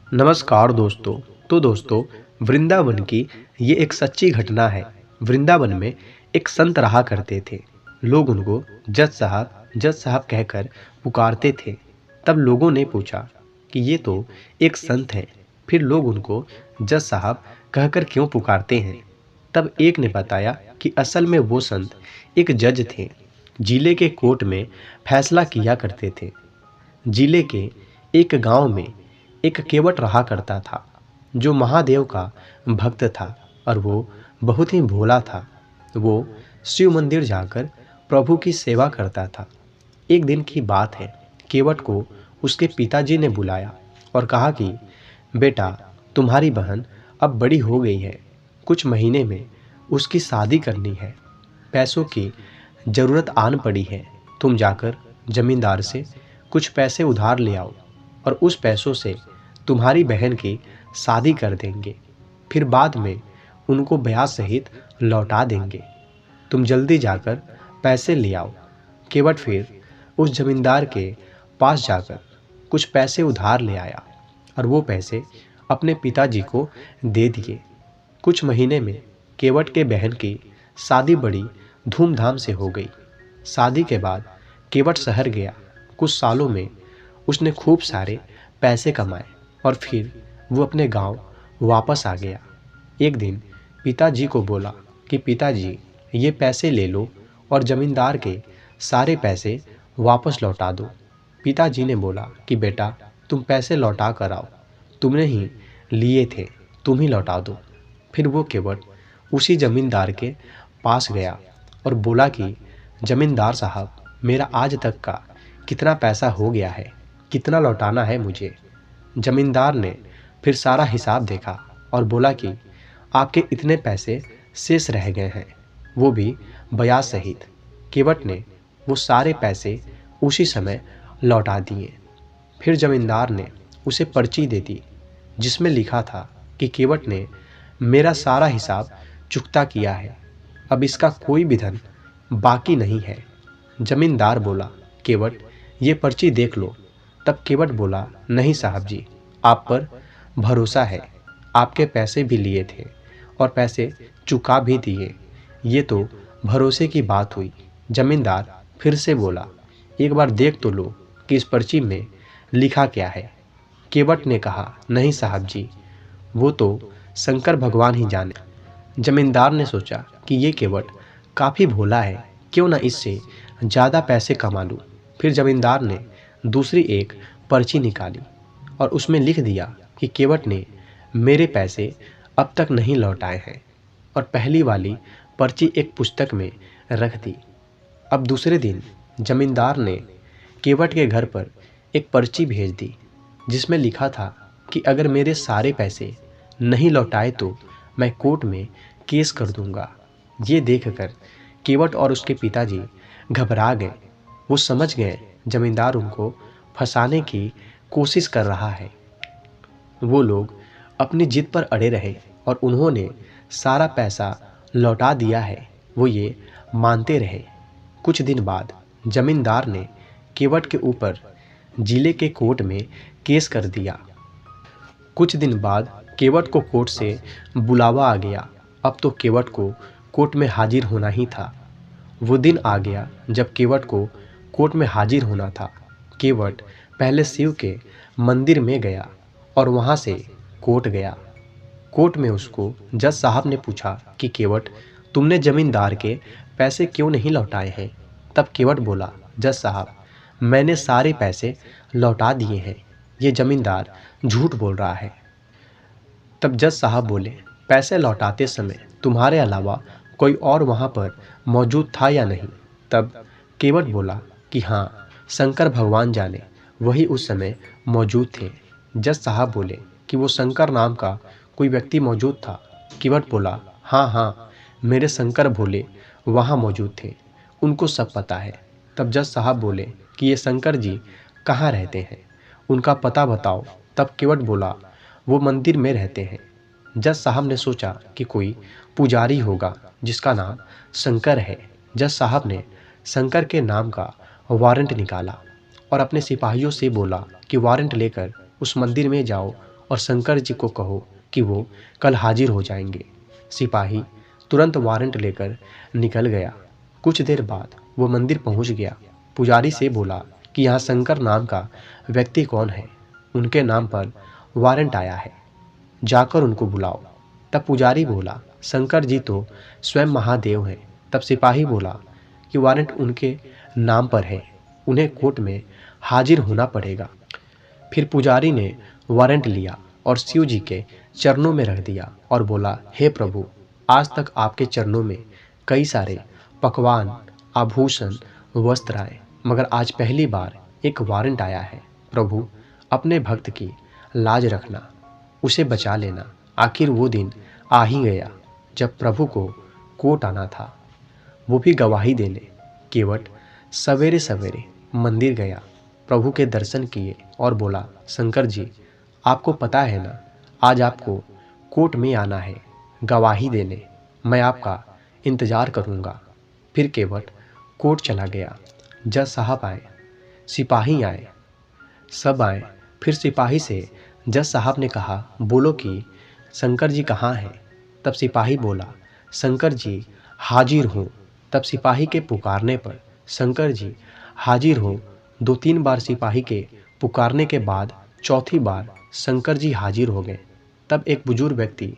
नमस्कार दोस्तों। तो दोस्तों, वृंदावन की ये एक सच्ची घटना है। वृंदावन में एक संत रहा करते थे। लोग उनको जज साहब कहकर पुकारते थे। तब लोगों ने पूछा कि ये तो एक संत है, फिर लोग उनको जज साहब कहकर क्यों पुकारते हैं। तब एक ने बताया कि असल में वो संत एक जज थे। जिले के कोर्ट में फैसला किया करते थे। जिले के एक गांव में एक केवट रहा करता था, जो महादेव का भक्त था और वो बहुत ही भोला था। वो शिव मंदिर जाकर प्रभु की सेवा करता था। एक दिन की बात है, केवट को उसके पिताजी ने बुलाया और कहा कि बेटा, तुम्हारी बहन अब बड़ी हो गई है, कुछ महीने में उसकी शादी करनी है। पैसों की ज़रूरत आन पड़ी है। तुम जाकर जमींदार से कुछ पैसे उधार ले आओ और उस पैसों से तुम्हारी बहन की शादी कर देंगे। फिर बाद में उनको ब्याज सहित लौटा देंगे। तुम जल्दी जाकर पैसे ले आओ। केवट फिर उस जमींदार के पास जाकर कुछ पैसे उधार ले आया और वो पैसे अपने पिताजी को दे दिए। कुछ महीने में केवट के बहन की शादी बड़ी धूमधाम से हो गई। शादी के बाद केवट शहर गया। कुछ सालों में उसने खूब सारे पैसे कमाए और फिर वो अपने गांव वापस आ गया। एक दिन पिताजी को बोला कि पिताजी, ये पैसे ले लो और जमींदार के सारे पैसे वापस लौटा दो। पिताजी ने बोला कि बेटा, तुम पैसे लौटा कर आओ, तुमने ही लिए थे, तुम ही लौटा दो। फिर वो केवट उसी जमींदार के पास गया और बोला कि जमींदार साहब, मेरा आज तक का कितना पैसा हो गया है, कितना लौटाना है मुझे। जमींदार ने फिर सारा हिसाब देखा और बोला कि आपके इतने पैसे शेष रह गए हैं, वो भी ब्याज सहित। केवट ने वो सारे पैसे उसी समय लौटा दिए। फिर जमींदार ने उसे पर्ची दे दी, जिसमें लिखा था कि केवट ने मेरा सारा हिसाब चुकता किया है, अब इसका कोई भी धन बाकी नहीं है। जमींदार बोला, केवट, ये पर्ची देख लो। तब केवट बोला, नहीं साहब जी, आप पर भरोसा है, आपके पैसे भी लिए थे और पैसे चुका भी दिए, ये तो भरोसे की बात हुई। जमींदार फिर से बोला, एक बार देख तो लो कि इस पर्ची में लिखा क्या है। केवट ने कहा, नहीं साहब जी, वो तो शंकर भगवान ही जाने। जमींदार ने सोचा कि ये केवट काफ़ी भोला है, क्यों ना इससे ज़्यादा पैसे कमा लूँ। फिर जमींदार ने दूसरी एक पर्ची निकाली और उसमें लिख दिया कि केवट ने मेरे पैसे अब तक नहीं लौटाए हैं, और पहली वाली पर्ची एक पुस्तक में रख दी। अब दूसरे दिन जमींदार ने केवट के घर पर एक पर्ची भेज दी, जिसमें लिखा था कि अगर मेरे सारे पैसे नहीं लौटाए तो मैं कोर्ट में केस कर दूंगा। ये देखकर केवट और उसके पिताजी घबरा गए। वो समझ गए जमींदार उनको फंसाने की कोशिश कर रहा है। वो लोग अपनी जिद पर अड़े रहे और उन्होंने सारा पैसा लौटा दिया है, वो ये मानते रहे। कुछ दिन बाद जमींदार ने केवट के ऊपर जिले के कोर्ट में केस कर दिया। कुछ दिन बाद केवट को कोर्ट से बुलावा आ गया। अब तो केवट को कोर्ट में हाजिर होना ही था। वो दिन आ गया जब केवट को कोर्ट में हाजिर होना था। केवट पहले शिव के मंदिर में गया और वहाँ से कोर्ट गया। कोर्ट में उसको जज साहब ने पूछा कि केवट, तुमने जमींदार के पैसे क्यों नहीं लौटाए हैं। तब केवट बोला, जज साहब, मैंने सारे पैसे लौटा दिए हैं, ये जमींदार झूठ बोल रहा है। तब जज साहब बोले, पैसे लौटाते समय तुम्हारे अलावा कोई और वहाँ पर मौजूद था या नहीं। तब केवट बोला कि हाँ, शंकर भगवान जाने, वही उस समय मौजूद थे। जज साहब बोले कि वो शंकर नाम का कोई व्यक्ति मौजूद था। केवट बोला, हाँ हाँ, मेरे शंकर भोले वहाँ मौजूद थे, उनको सब पता है। तब जज साहब बोले कि ये शंकर जी कहाँ रहते हैं, उनका पता बताओ। तब केवट बोला, वो मंदिर में रहते हैं। जज साहब ने सोचा कि कोई पुजारी होगा जिसका नाम शंकर है। जज साहब ने शंकर के नाम का वारंट निकाला और अपने सिपाहियों से बोला कि वारंट लेकर उस मंदिर में जाओ और शंकर जी को कहो कि वो कल हाजिर हो जाएंगे। सिपाही तुरंत वारंट लेकर निकल गया। कुछ देर बाद वो मंदिर पहुंच गया। पुजारी से बोला कि यहाँ शंकर नाम का व्यक्ति कौन है, उनके नाम पर वारंट आया है, जाकर उनको बुलाओ। तब पुजारी बोला, शंकर जी तो स्वयं महादेव हैं। तब सिपाही बोला कि वारंट उनके नाम पर है, उन्हें कोर्ट में हाजिर होना पड़ेगा। फिर पुजारी ने वारंट लिया और शिव जी के चरणों में रख दिया और बोला, हे प्रभु, आज तक आपके चरणों में कई सारे पकवान, आभूषण, वस्त्र आए, मगर आज पहली बार एक वारंट आया है। प्रभु, अपने भक्त की लाज रखना, उसे बचा लेना। आखिर वो दिन आ ही गया जब प्रभु को कोर्ट आना था, वो भी गवाही देने। केवट सवेरे सवेरे मंदिर गया, प्रभु के दर्शन किए और बोला, शंकर जी, आपको पता है ना, आज आपको कोर्ट में आना है गवाही देने, मैं आपका इंतज़ार करूँगा। फिर केवट कोर्ट चला गया। जज साहब आए, सिपाही आए, सब आए। फिर सिपाही से जज साहब ने कहा, बोलो कि शंकर जी कहाँ हैं? तब सिपाही बोला, शंकर जी हाजिर हो। तब सिपाही के पुकारने पर शंकर जी हाजिर हो। 2-3 बार सिपाही के पुकारने के बाद चौथी बार शंकर जी हाजिर हो गए। तब एक बुजुर्ग व्यक्ति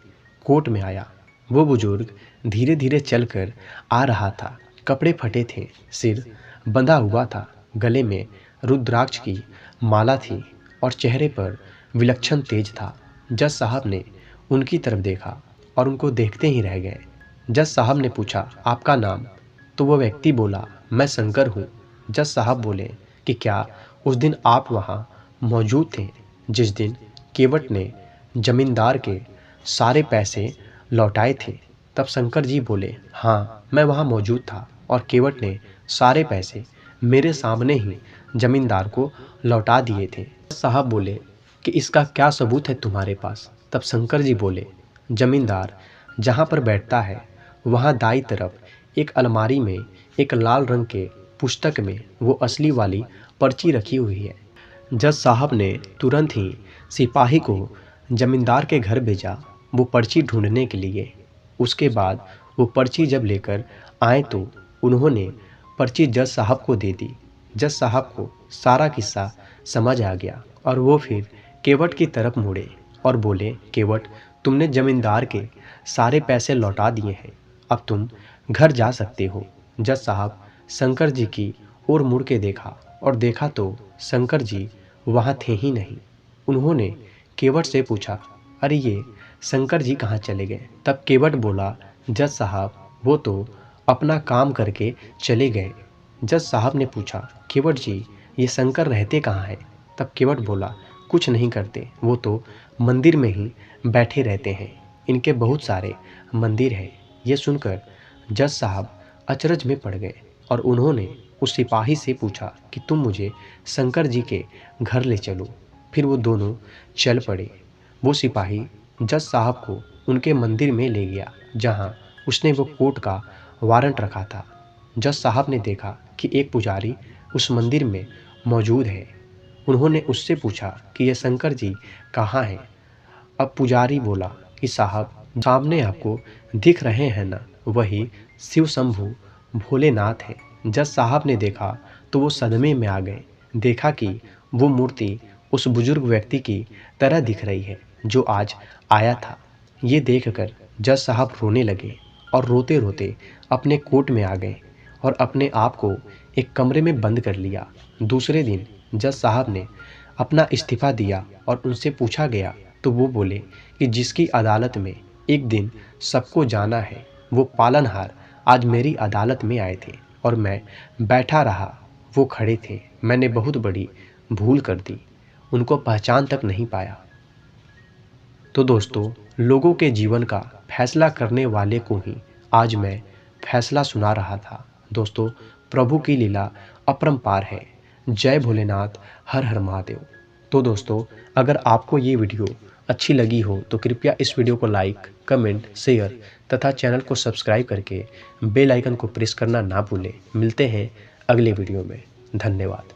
कोर्ट में आया। वो बुजुर्ग धीरे धीरे चलकर आ रहा था। कपड़े फटे थे, सिर बंधा हुआ था, गले में रुद्राक्ष की माला थी और चेहरे पर विलक्षण तेज था। जज साहब ने उनकी तरफ देखा और उनको देखते ही रह गए। जज साहब ने पूछा, आपका नाम? तो वो व्यक्ति बोला, मैं शंकर हूँ। जज साहब बोले कि क्या उस दिन आप वहाँ मौजूद थे जिस दिन केवट ने जमींदार के सारे पैसे लौटाए थे? तब शंकर जी बोले, हाँ, मैं वहाँ मौजूद था और केवट ने सारे पैसे मेरे सामने ही जमींदार को लौटा दिए थे। साहब बोले कि इसका क्या सबूत है तुम्हारे पास? तब शंकर जी बोले, जमींदार जहाँ पर बैठता है वहाँ दाईं तरफ एक अलमारी में एक लाल रंग के पुस्तक में वो असली वाली पर्ची रखी हुई है। जज साहब ने तुरंत ही सिपाही को जमींदार के घर भेजा वो पर्ची ढूंढने के लिए। उसके बाद वो पर्ची जब लेकर आए तो उन्होंने पर्ची जज साहब को दे दी। जज साहब को सारा किस्सा समझ आ गया और वो फिर केवट की तरफ मुड़े और बोले, केवट, तुमने जमींदार के सारे पैसे लौटा दिए हैं, अब तुम घर जा सकते हो। जज साहब शंकर जी की ओर मुड़ के देखा और देखा तो शंकर जी वहाँ थे ही नहीं। उन्होंने केवट से पूछा, अरे ये शंकर जी कहाँ चले गए? तब केवट बोला, जज साहब, वो तो अपना काम करके चले गए। जज साहब ने पूछा, केवट जी, ये शंकर रहते कहाँ हैं? तब केवट बोला, कुछ नहीं करते, वो तो मंदिर में ही बैठे रहते हैं, इनके बहुत सारे मंदिर हैं। ये सुनकर जज साहब अचरज में पड़ गए और उन्होंने उस सिपाही से पूछा कि तुम मुझे शंकर जी के घर ले चलो। फिर वो दोनों चल पड़े। वो सिपाही जज साहब को उनके मंदिर में ले गया जहाँ उसने वो कोर्ट का वारंट रखा था। जज साहब ने देखा कि एक पुजारी उस मंदिर में मौजूद है। उन्होंने उससे पूछा कि ये शंकर जी कहाँ हैं? अब पुजारी बोला कि साहब, सामने आपको दिख रहे हैं ना, वही शिव शंभू भोलेनाथ है। जज साहब ने देखा तो वो सदमे में आ गए। देखा कि वो मूर्ति उस बुजुर्ग व्यक्ति की तरह दिख रही है जो आज आया था। ये देखकर जज साहब रोने लगे और रोते रोते अपने कोर्ट में आ गए और अपने आप को एक कमरे में बंद कर लिया। दूसरे दिन जज साहब ने अपना इस्तीफ़ा दिया और उनसे पूछा गया तो वो बोले कि जिसकी अदालत में एक दिन सबको जाना है, वो पालनहार आज मेरी अदालत में आए थे और मैं बैठा रहा, वो खड़े थे, मैंने बहुत बड़ी भूल कर दी, उनको पहचान तक नहीं पाया। तो दोस्तों, लोगों के जीवन का फैसला करने वाले को ही आज मैं फैसला सुना रहा था। दोस्तों, प्रभु की लीला अपरंपार है। जय भोलेनाथ, हर हर महादेव। तो दोस्तों, अगर आपको ये वीडियो अच्छी लगी हो तो कृपया इस वीडियो को लाइक, कमेंट, शेयर तथा चैनल को सब्सक्राइब करके बेल आइकन को प्रेस करना ना भूलें। मिलते हैं अगले वीडियो में। धन्यवाद।